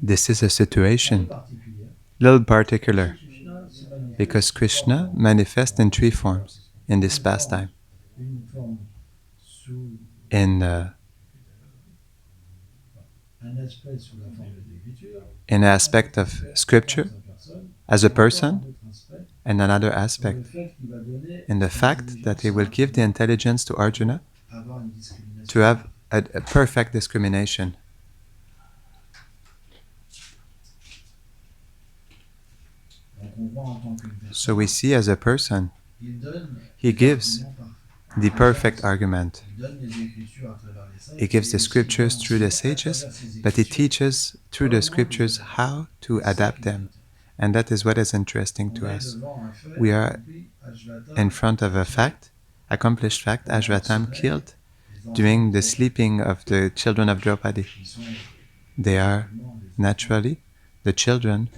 This is a situation, little particular, because Krishna manifests in three forms in this pastime. In an aspect of scripture, as a person, and another aspect in the fact that he will give the intelligence to Arjuna to have a perfect discrimination. So we see as a person, he gives the perfect argument. He gives the scriptures through the sages, but he teaches through the scriptures how to adapt them. And that is what is interesting to us. We are in front of a fact, accomplished fact. Ashvatham killed during the sleeping of the children of Draupadi. They are naturally the children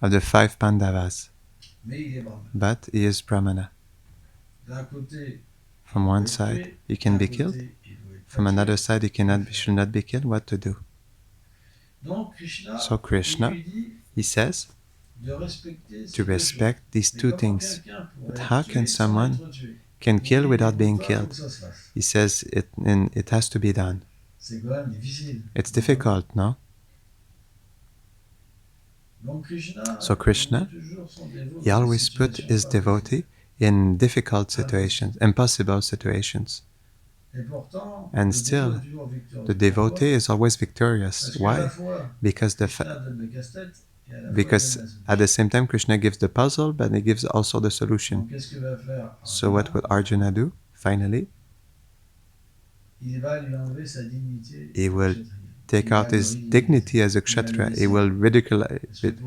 of the 5 Pandavas. But he is Brahmana. From one side, he can be killed. From another side, he should not be killed. What to do? So Krishna, he says, to respect these two things. But how can someone can kill without being killed? He says it has to be done. It's difficult, no? So Krishna, he always put his devotee in difficult situations, impossible situations. And still, the devotee is always victorious. Why? Because at the same time Krishna gives the puzzle, but he gives also the solution. So what will Arjuna do? Finally, he will take out his dignity as a kshatriya. He will ridiculize it.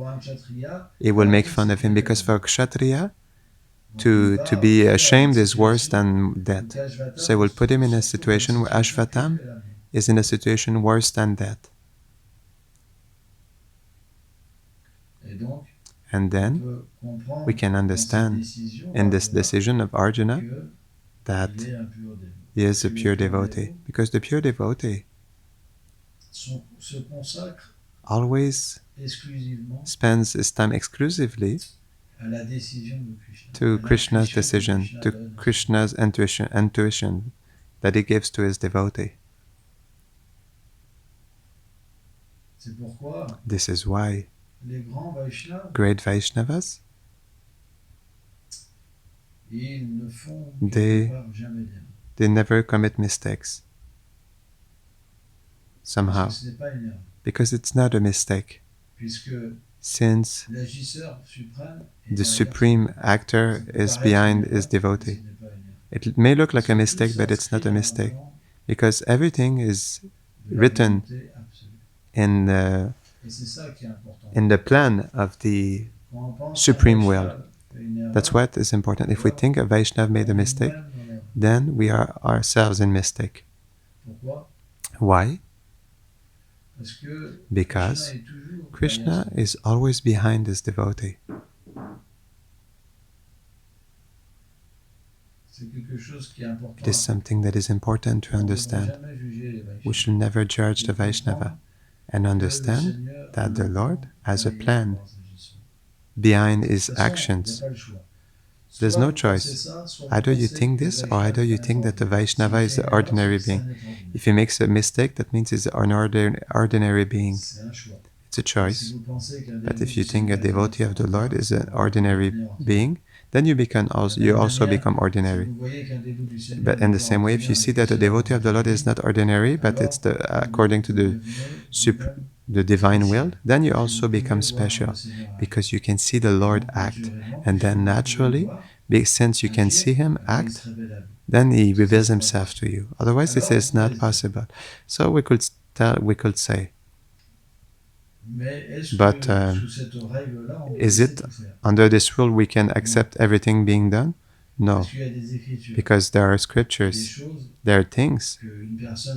He will make fun of him, because for a kshatriya, to be ashamed is worse than death. So he will put him in a situation where Ashvatham is in a situation worse than death. And then we can understand in this decision of Arjuna that he is a pure devotee, because the pure devotee always spends his time exclusively to Krishna's decision, to Krishna's intuition that he gives to his devotee. This is why great Vaishnavas, they never commit mistakes somehow, because it's not a mistake, since the supreme actor is behind his devotee. It may look like a mistake, but it's not a mistake, because everything is written in the plan of the supreme will. That's what is important. If we think a Vaishnav made a mistake, then we are ourselves in mistake. Why? Because Krishna is always behind his devotee. It is something that is important to understand. We should never judge the Vaishnava, and understand that the Lord has a plan behind his actions. There's no choice. Either you think this, or either you think that the Vaishnava is an ordinary being. If he makes a mistake, that means he's an ordinary being. It's a choice. But if you think a devotee of the Lord is an ordinary being, then you also become ordinary. But in the same way, if you see that a devotee of the Lord is not ordinary, but it's according to the divine will, then you also become special, because you can see the Lord act. And then naturally, since you can see him act, then he reveals himself to you. Otherwise, this is not possible. So we could say But is it under this rule we can accept everything being done? No, because there are scriptures, there are things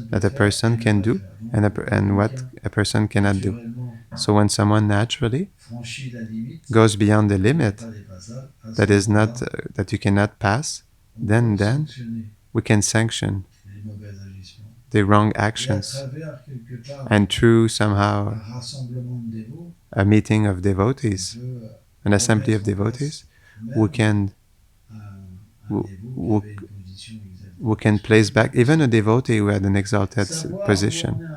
that a person can do and what a person cannot do. So when someone naturally goes beyond the limit that is not that you cannot pass, then we can sanction the wrong actions, and through somehow a meeting of devotees, an assembly of devotees, we can place back even a devotee who had an exalted position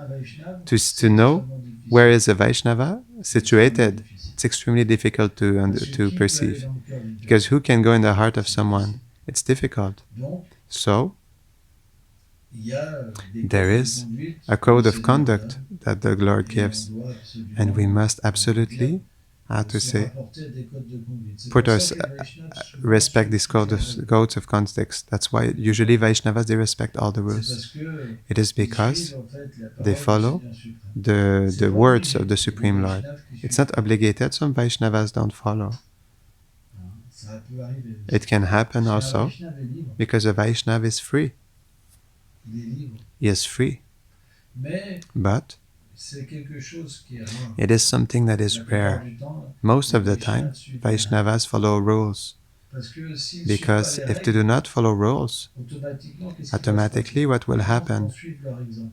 to know where is a Vaishnava situated. It's extremely difficult to perceive, because who can go in the heart of someone? It's difficult. So there is a code of conduct that the Lord gives, and we must absolutely, how to say, respect these codes of context. That's why usually Vaishnavas, they respect all the rules. It is because they follow the words of the Supreme Lord. It's not obligated. Some Vaishnavas don't follow. It can happen also because a Vaishnava is free. He is free. But it is something that is rare. Most of the time, Vaishnavas follow rules. Because if they do not follow rules, automatically what will happen?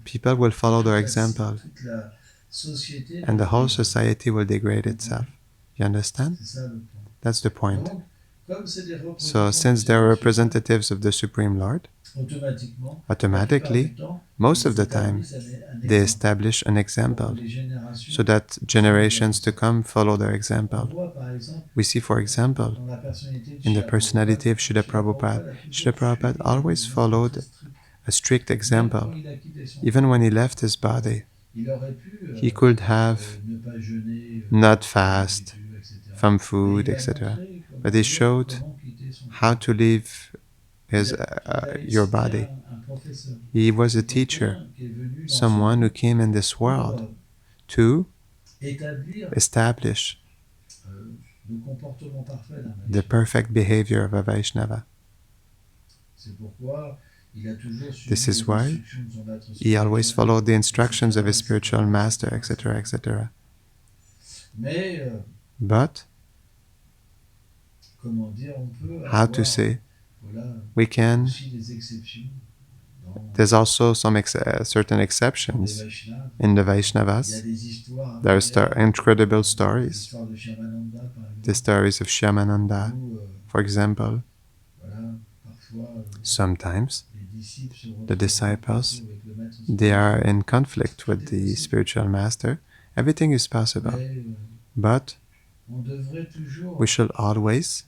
People will follow their example, and the whole society will degrade itself. You understand? That's the point. So since they are representatives of the Supreme Lord, automatically, most of the time, they establish an example so that generations to come follow their example. We see, for example, in the personality of Srila Prabhupada, Srila Prabhupada always followed a strict example. Even when he left his body, he could have not fast from food, etc. But he showed how to live your body. He was a teacher, someone who came in this world to establish the perfect behavior of a Vaishnava. This is why he always followed the instructions of his spiritual master, etc., etc. But, how to say, we can, there's also some certain exceptions in the Vaishnavas. There are incredible stories. The stories of Shyamananda, for example. Sometimes the disciples, they are in conflict with the spiritual master. Everything is possible. But we should always,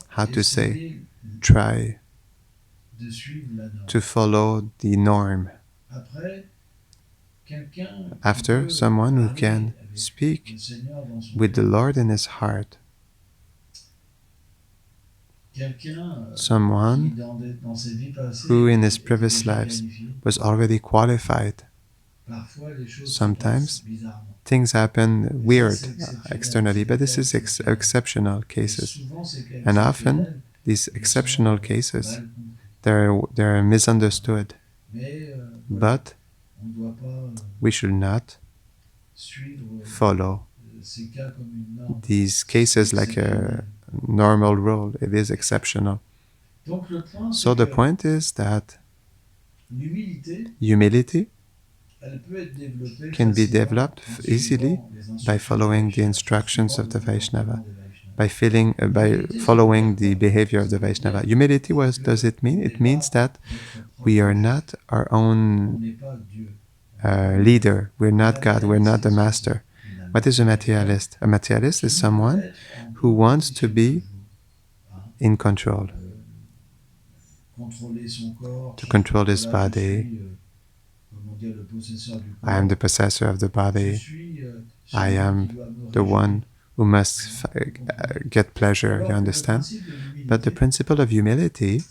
how to say, try to follow the norm. After, someone who can speak with the Lord in his heart, someone who in his previous lives was already qualified. Sometimes things happen weird externally, but this is exceptional cases. And often these exceptional cases, they're misunderstood. But we should not follow these cases like a normal rule. It is exceptional. So the point is that humility can be developed easily by following the instructions of the Vaishnava, by following the behavior of the Vaishnava. Humility, what does it mean? It means that we are not our own leader. We're not God. We're not the master. What is a materialist? A materialist is someone who wants to be in control, to control his body. I am the possessor of the body. I am the one who must get pleasure, you understand? But the principle of humility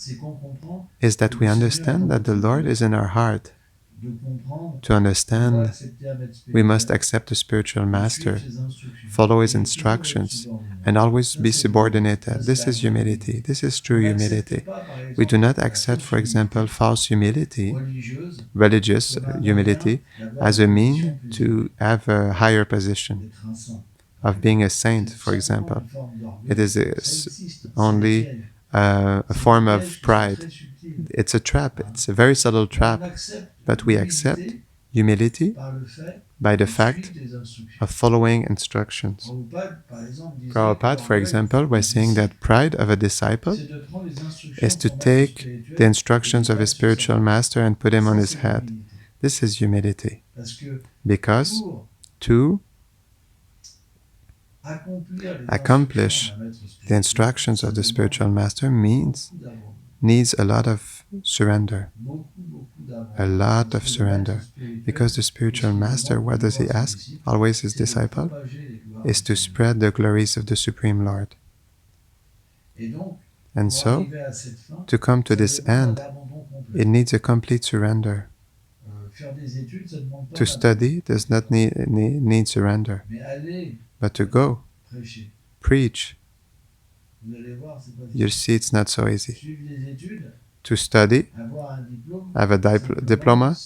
is that we understand that the Lord is in our heart. To understand, we must accept the spiritual master, follow his instructions, and always be subordinated. This is humility. This is true humility. We do not accept, for example, false humility, religious humility, as a mean to have a higher position of being a saint, for example. It is only a form of pride. It's a trap. It's a very subtle trap. But we accept humility by the fact of following instructions. Prabhupada, for example, was saying that pride of a disciple is to take the instructions of a spiritual master and put him on his head. This is humility. Because to accomplish the instructions of the spiritual master needs a lot of surrender. A lot of surrender. Because the spiritual master, what does he ask? Always his disciple, is to spread the glories of the Supreme Lord. And so, to come to this end, it needs a complete surrender. To study does not need surrender. But to go, preach, you see it's not so easy. To study, have a diploma,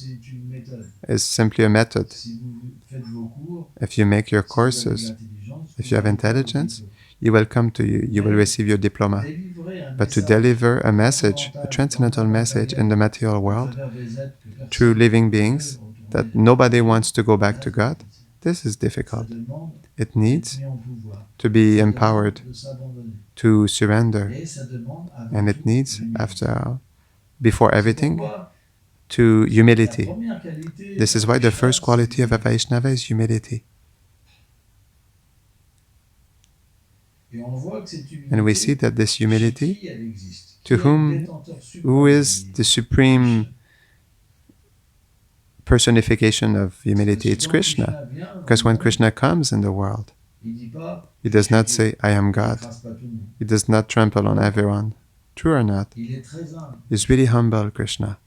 is simply a method. If you make your courses, if you have intelligence, you will receive your diploma. But to deliver a message, a transcendental message in the material world, through living beings, that nobody wants to go back to God, this is difficult. It needs to be empowered, to surrender. And it needs, before everything, to humility. This is why the first quality of a Vaishnava is humility. And we see that this humility, who is the supreme personification of humility? It's Krishna. Because when Krishna comes in the world, he does not say, I am God. He does not trample on everyone. True or not? He's really humble, Krishna.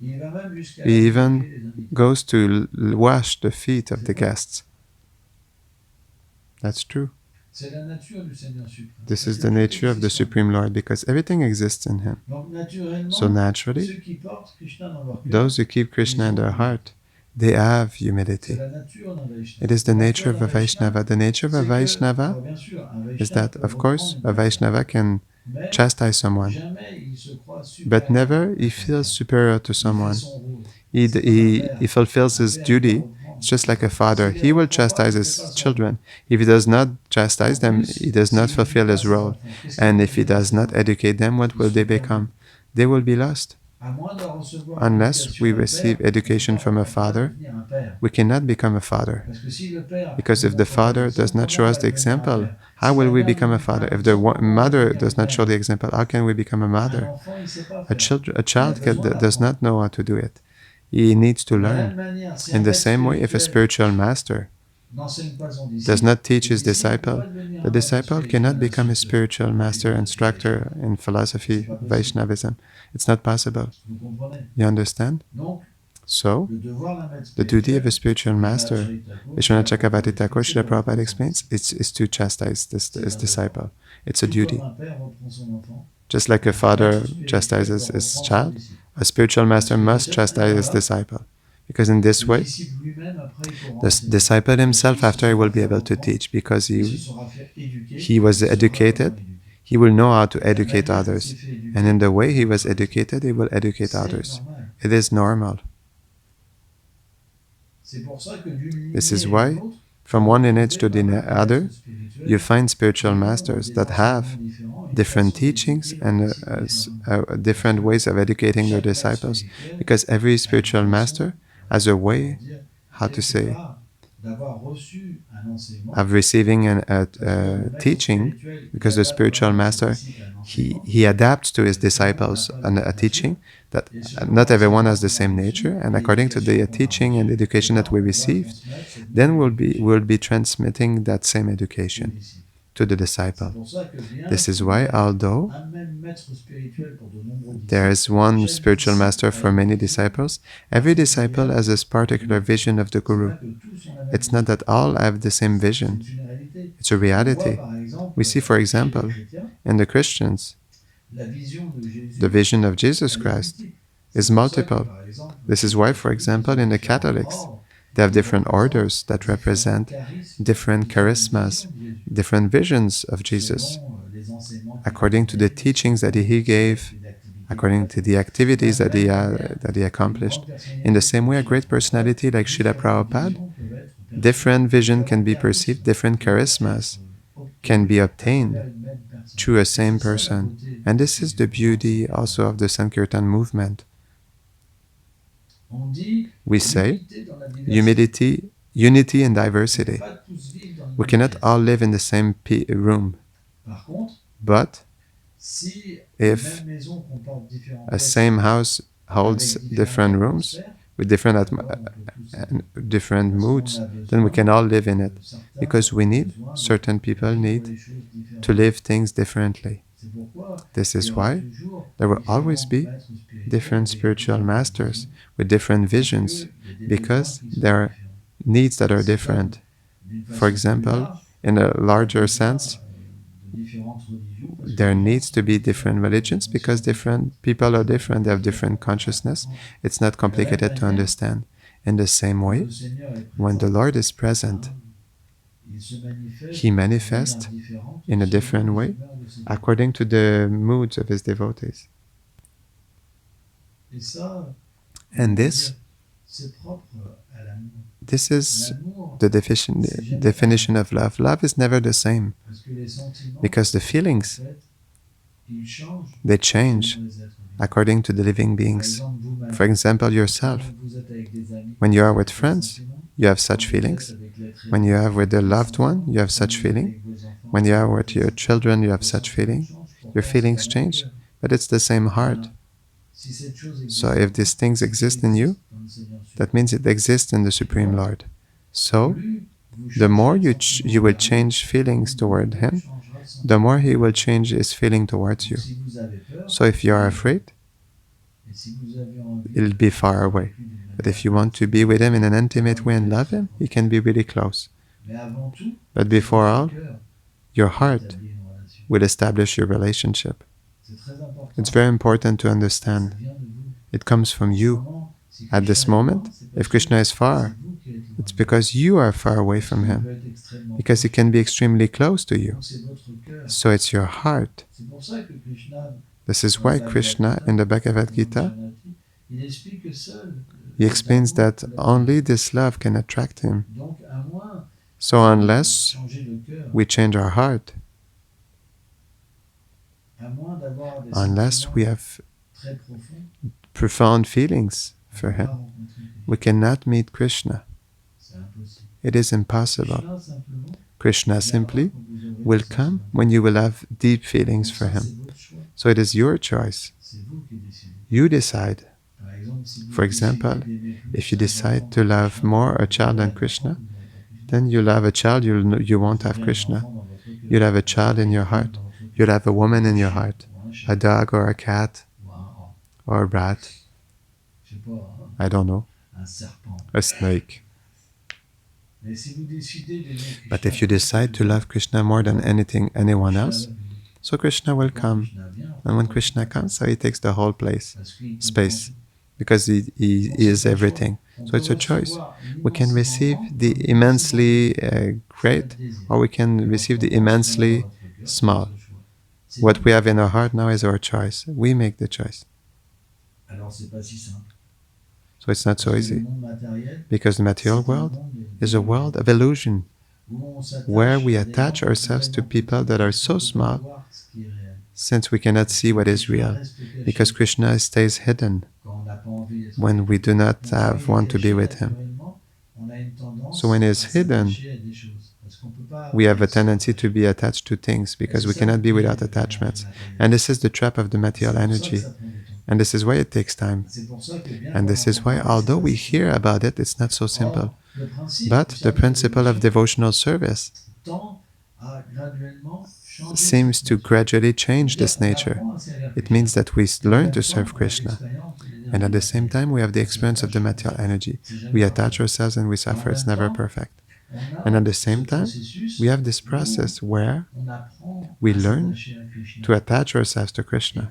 He even goes to wash the feet of the guests. That's true. This is the nature of the Supreme Lord, because everything exists in Him. So naturally, those who keep Krishna in their heart, they have humility. It is the nature of a Vaishnava. The nature of a Vaishnava is that, of course, a Vaishnava can chastise someone, but never he feels superior to someone. He fulfills his duty. It's just like a father. He will chastise his children. If he does not chastise them, he does not fulfill his role. And if he does not educate them, what will they become? They will be lost. Unless we receive education from a father, we cannot become a father. Because if the father does not show us the example, how will we become a father? If the mother does not show the example, how can we become a mother? A child does not know how to do it. He needs to learn. In the same way, if a spiritual master does not teach his disciple, the disciple cannot become a spiritual master instructor in philosophy, Vaishnavism. It's not possible. You understand? So, the duty of a spiritual master, Vishwanath Chakravarti Thakur, Srila Prabhupada explains, is to chastise his disciple. It's a duty. Just like a father chastises his child, a spiritual master must chastise his disciple. Because in this way, the disciple himself, after, he will be able to teach, because he was educated, he will know how to educate others. And in the way he was educated, he will educate others. It is normal. This is why, from one lineage to the other, you find spiritual masters that have different teachings and different ways of educating their disciples. Because every spiritual master has a way, of receiving a teaching, because the spiritual master, he adapts to his disciples a teaching that not everyone has the same nature, and according to the teaching and education that we received, then we'll be transmitting that same education. to the disciple. This is why, although there is one spiritual master for many disciples, every disciple has this particular vision of the Guru. It's not that all have the same vision. It's a reality. We see, for example, in the Christians, the vision of Jesus Christ is multiple. This is why, for example, in the Catholics, they have different orders that represent different charismas, different visions of Jesus, according to the teachings that he gave, according to the activities that he accomplished. In the same way, a great personality like Srila Prabhupada, different vision can be perceived, different charismas can be obtained through a same person. And this is the beauty also of the Sankirtan movement. We say unity in diversity. We cannot all live in the same room. But if a same house holds different rooms with different moods, then we can all live in it, because certain people need to live things differently. This is why there will always be different spiritual masters with different visions, because there are needs that are different. For example, in a larger sense, there needs to be different religions because different people are different, they have different consciousness. It's not complicated to understand. In the same way, when the Lord is present, He manifests in a different way according to the moods of His devotees. And this is the definition of love. Love is never the same, because the feelings, they change according to the living beings. For example, yourself. When you are with friends, you have such feelings. When you are with a loved one, you have such feeling. When you are with your children, you have such feeling. Your feelings change, but it's the same heart. So if these things exist in you, that means it exists in the Supreme Lord. So, the more you will change feelings toward Him, the more He will change His feeling towards you. So if you are afraid, it'll be far away. But if you want to be with Him in an intimate way and love Him, He can be really close. But before all, your heart will establish your relationship. It's very important to understand. It comes from you. At this moment, if Krishna is far, it's because you are far away from Him, because He can be extremely close to you. So it's your heart. This is why Krishna, in the Bhagavad Gita, He explains that only this love can attract Him. So unless we change our heart, unless we have profound feelings for Him, we cannot meet Krishna. It is impossible. Krishna simply will come when you will have deep feelings for Him. So it is your choice. You decide. For example, if you decide to love more a child than Krishna, then you'll have a child, you won't have Krishna. You'll have a child in your heart. You'll have a woman in your heart, a dog or a cat or a rat. I don't know, a snake. But if you decide to love Krishna more than anyone else, so Krishna will come. And when Krishna comes, so He takes the whole space, because He is everything. So it's a choice. We can receive the immensely great, or we can receive the immensely small. What we have in our heart now is our choice. We make the choice. So it's not so easy, because the material world is a world of illusion, where we attach ourselves to people that are so small, since we cannot see what is real, because Krishna stays hidden when we do not want to be with Him. So when He is hidden, we have a tendency to be attached to things, because we cannot be without attachments. And this is the trap of the material energy. And this is why it takes time. And this is why, although we hear about it, it's not so simple. But the principle of devotional service seems to gradually change this nature. It means that we learn to serve Krishna. And at the same time, we have the experience of the material energy. We attach ourselves and we suffer. It's never perfect. And at the same time, we have this process where we learn to attach ourselves to Krishna.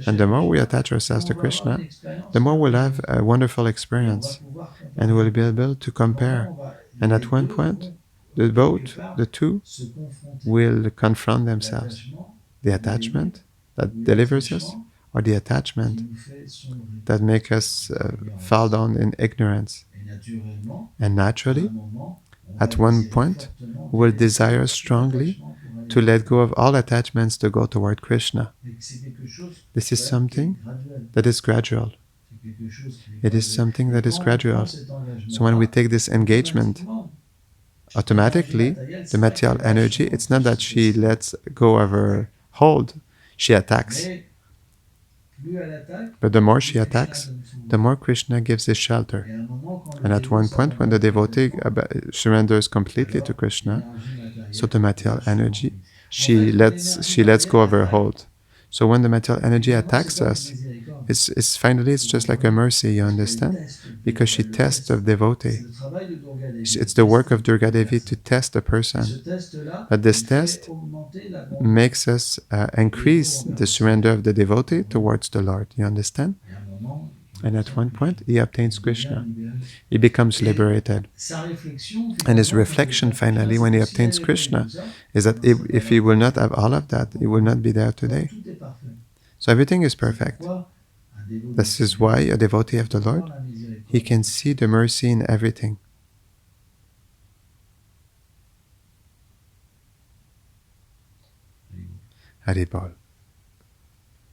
And the more we attach ourselves to Krishna, the more we'll have a wonderful experience. And we'll be able to compare. And at one point, the two will confront themselves. The attachment that delivers us, or the attachment that makes us fall down in ignorance. And naturally, at one point, we'll desire strongly to let go of all attachments to go toward Krishna. This is something that is gradual. It is something that is gradual. So when we take this engagement, automatically, the material energy, it's not that she lets go of her hold, she attacks. But the more she attacks, the more Krishna gives his shelter. And at one point, when the devotee surrenders completely to Krishna, so the material energy, she lets go of her hold. So when the material energy attacks us, it's finally just like a mercy, you understand? Because she tests the devotee. It's the work of Durga Devi to test a person. But this test makes us increase the surrender of the devotee towards the Lord. You understand? And at one point, he obtains Krishna. He becomes liberated. And his reflection, finally, when he obtains Krishna, is that if he will not have all of that, he will not be there today. So everything is perfect. This is why a devotee of the Lord, he can see the mercy in everything. Haribol.